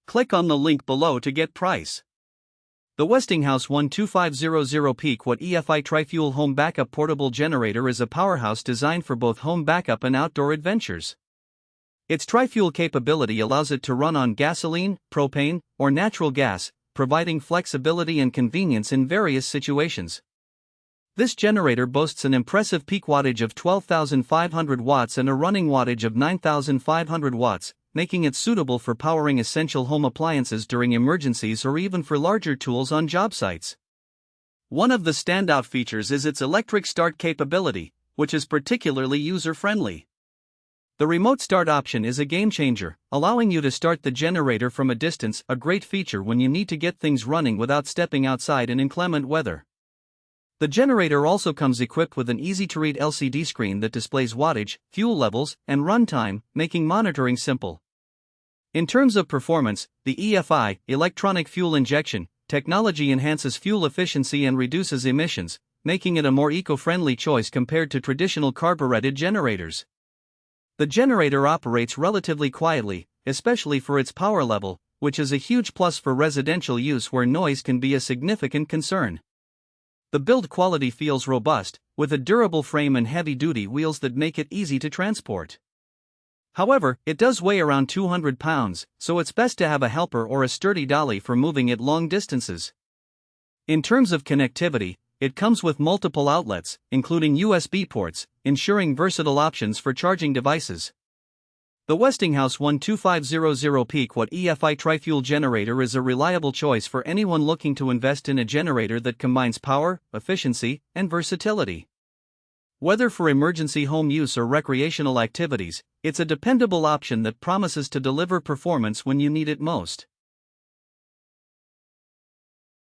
Click on the link below to get price. The Westinghouse 12500 Peak Watt EFI Tri-Fuel Home Backup Portable Generator is a powerhouse designed for both home backup and outdoor adventures. Its tri-fuel capability allows it to run on gasoline, propane, or natural gas, providing flexibility and convenience in various situations. This generator boasts an impressive peak wattage of 12,500 watts and a running wattage of 9,500 watts, making it suitable for powering essential home appliances during emergencies or even for larger tools on job sites. One of the standout features is its electric start capability, which is particularly user-friendly. The remote start option is a game-changer, allowing you to start the generator from a distance, a great feature when you need to get things running without stepping outside in inclement weather. The generator also comes equipped with an easy-to-read LCD screen that displays wattage, fuel levels, and runtime, making monitoring simple. In terms of performance, the EFI, electronic fuel injection, technology enhances fuel efficiency and reduces emissions, making it a more eco-friendly choice compared to traditional carbureted generators. The generator operates relatively quietly, especially for its power level, which is a huge plus for residential use where noise can be a significant concern. The build quality feels robust, with a durable frame and heavy-duty wheels that make it easy to transport. However, it does weigh around 200 pounds, so it's best to have a helper or a sturdy dolly for moving it long distances. In terms of connectivity, it comes with multiple outlets, including USB ports, ensuring versatile options for charging devices. The Westinghouse 12500 Peak Watt EFI Tri-Fuel Generator is a reliable choice for anyone looking to invest in a generator that combines power, efficiency, and versatility. Whether for emergency home use or recreational activities, it's a dependable option that promises to deliver performance when you need it most.